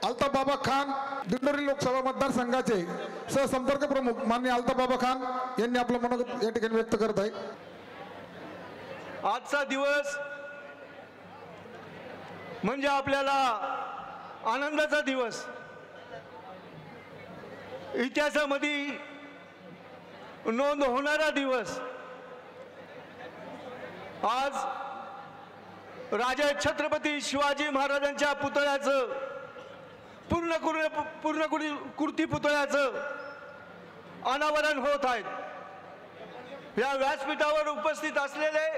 अल्ताफ बाबा खान दिंडोरी लोकसभा मतदारसंघाचे सहसंपर्क प्रमुख माननीय अल्ताफ बाबा खान यांनी आपलं मनोगत या ठिकाणी व्यक्त करत आहे। आजचा दिवस म्हणजे आपल्याला आनंदाचा दिवस, इतिहासामध्ये नोंद होणारा दिवस। आज राजा छत्रपती शिवाजी महाराजांच्या पुतळ्याचं पूर्णकृती पुतळ्याचं अनावरण होत आहे। या व्यासपीठावर उपस्थित असलेले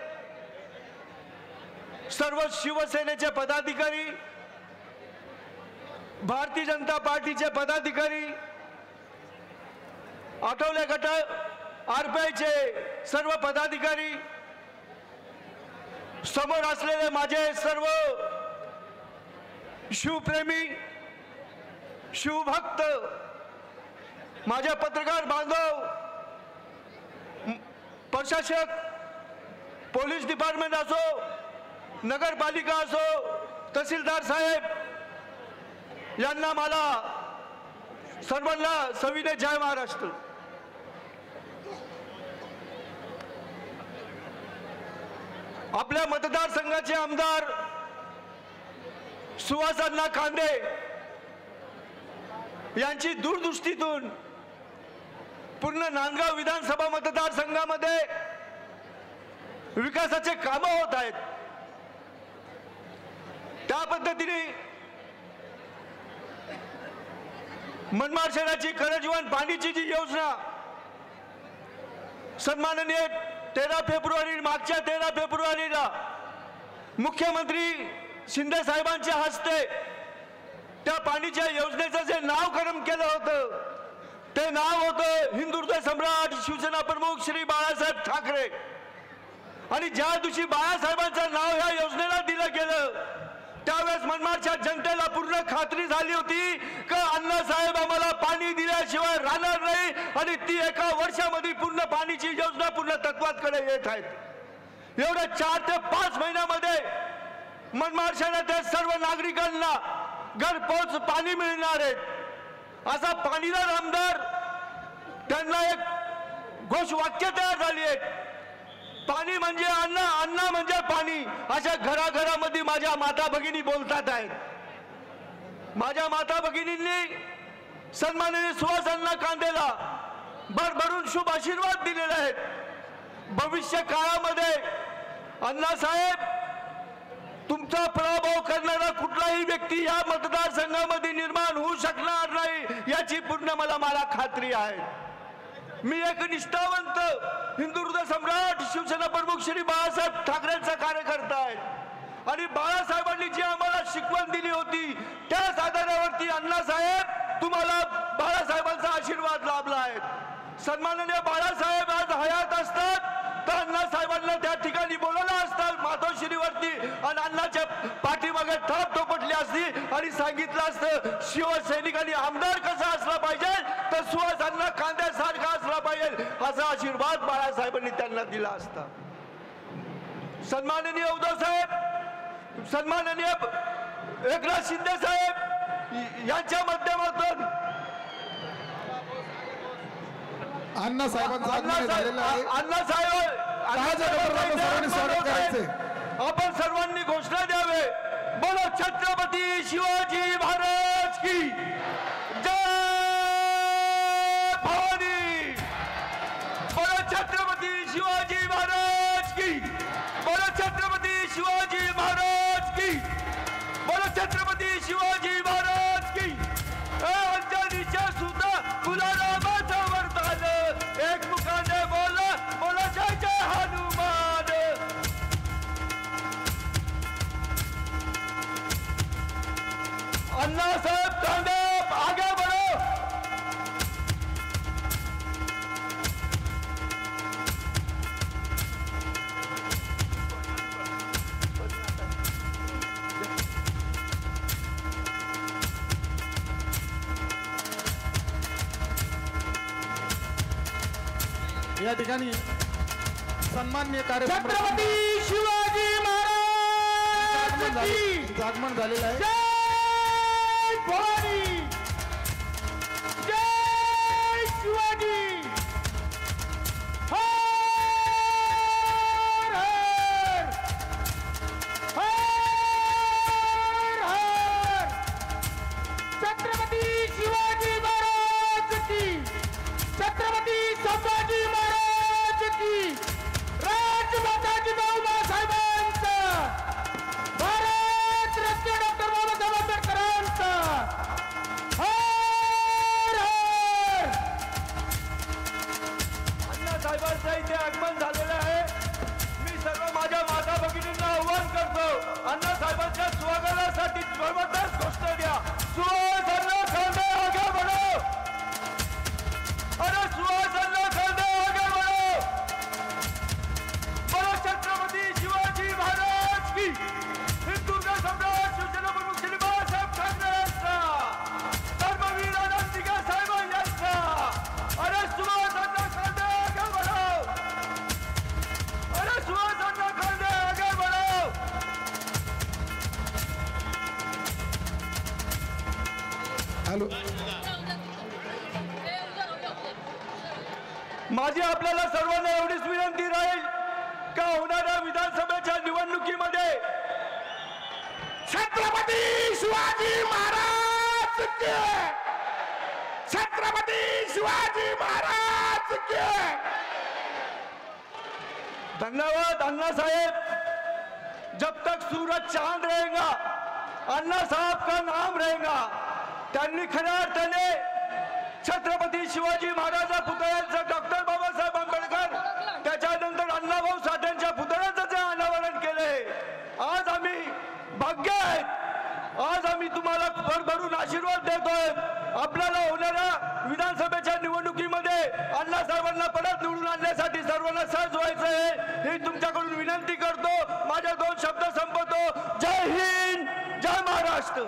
सर्व शिवसेनेचे पदाधिकारी, भारतीय जनता पार्टीचे पदाधिकारी, आठवले गट आरपीआयचे सर्व पदाधिकारी, समोर असलेले माझे सर्व शिवप्रेमी, शिवभक्त, माझे पत्रकार बांधव, प्रशासक, पोलीस डिपार्टमेंट असो, नगरपालिका असो, तहसीलदार साहेब, यांना मला सर्वांना सविनय जय महाराष्ट्र। आपल्या मतदारसंघाचे आमदार सुहास अण्णा कांदे यांची दूरदृष्टीतून पूर्ण नांदगाव विधानसभा मतदारसंघामध्ये विकासाचे काम होत आहेत। त्या पद्धतीने मनमाड शहराची करजीवन पाणीची जी योजना सन्माननीय 13 फेब्रुवारी मागच्या 13 फेब्रुवारीला मुख्यमंत्री शिंदे साहेबांच्या हस्ते त्या पाणीच्या योजनेचं जे नामकरण केलं होतं ते नाव होतं हिंदुत्व सम्राट शिवसेना प्रमुख श्री बाळासाहेब ठाकरे। आणि ज्या दिवशी बाळासाहेबांचं नाव ह्या योजनेला दिलं गेलं त्यावेळेस मनमाडच्या जनतेला पूर्ण खात्री झाली होती की अण्णासाहेब आम्हाला पाणी दिल्याशिवाय राहणार नाही आणि ती एका वर्षामध्ये पूर्ण पाणीची योजना पूर्ण तत्वाकडे येत आहेत। एवढ्या 4 ते 5 महिन्यामध्ये मनमाड शहरातील सर्व नागरिकांना घरपोच पाणी मिळणार आहे। असा पाणीदार आमदार, त्यांना एक घोषवाक्य तयार झाली आहे, पाणी म्हणजे अन्न, अन्न म्हणजे पाणी। अशा घराघरामध्ये माझ्या माता भगिनी बोलतात आहेत। माझ्या माता भगिनींनी सन्माननीय सुहास अण्णा कांदेला भरभरून शुभ आशीर्वाद दिलेले आहेत। भविष्य काळामध्ये अण्णासाहेब तुमचा पराभव करणारा कुठलाही व्यक्ती या मतदारसंघामध्ये निर्माण होऊ शकणार नाही याची पूर्ण मला खात्री आहे। मी एक निष्ठावंत हिंदुत्व सम्राट शिवसेना प्रमुख श्री बाळासाहेब ठाकरेंचा कार्यकर्ता आहे आणि बाळासाहेबांनी जी आम्हाला शिकवण दिली होती त्याच आधारावरती अण्णासाहेब तुम्हाला बाळासाहेबांचा आशीर्वाद लाभला आहे। सन्माननीय बाळासाहेब आज हयात असतात तर अण्णासाहेबांना त्या ठिकाणी बोलवलं असतं मातोश्रीवरती आणि अण्णाच्या पाठीमागे थाप थोपटली असती आणि सांगितलं असतं शिवसैनिकांनी आमदार कसा असला पाहिजे तर सुहास अण्णा कांद्यासारखा असला पाहिजे असा आशीर्वाद बाळासाहेबांनी त्यांना दिला असता। सन्माननीय उद्धव साहेब, सन्माननीय एकनाथ शिंदे साहेब यांच्या माध्यमातून आपण सर्वांनी घोषणा द्यावे, बोलो छत्रपती शिवाजी महाराज की जय भवानी, बोलो छत्रपती शिवाजी महाराज की, बोलो छत्रपती शिवाजी महाराज की, बोलो छत्रपती शिवाजी महाराज की। अंजनीच्या सुद्धा गुलाबाचं वरदान एक मुखाने बोला, बोला जय जय हनुमान। अण्णासाहेब कांदे आगे बढ़ो। या ठिकाणी सन्माननीय कार्यक्रम छत्रपती शिवाजी महाराज आगमन झालेलं आहे। जय भवानी। हॅलो. माझी आपल्याला सर्वांना एवढीच विनंती राहील का होणाऱ्या विधानसभेच्या निवडणुकीमध्ये छत्रपती शिवाजी महाराज के, छत्रपती शिवाजी महाराज के. धन्यवाद अन्ना साहेब. जब तक सूरज चांद रहेगा अन्ना साहब का नाम रहेगा. त्यांनी खऱ्या अर्थाने छत्रपती शिवाजी महाराज पुतळ्यांचं डॉक्टर बाबासाहेब आंबेडकर त्याच्यानंतर अण्णाभाऊ साठेंच्या पुतळ्यांचं जे अनावरण केले. आज आम्ही भाग्य आहेत, आज आम्ही तुम्हाला भरभरून आशीर्वाद देतोय. आपल्याला होणाऱ्या विधानसभेच्या निवडणुकीमध्ये अण्णा साहेबांना परत निवडून आणण्यासाठी सर्वांना सहज व्हायचं आहे ही तुमच्याकडून विनंती करतो. माझ्या 2 शब्द संपवतो. जय हिंद, जय महाराष्ट्र.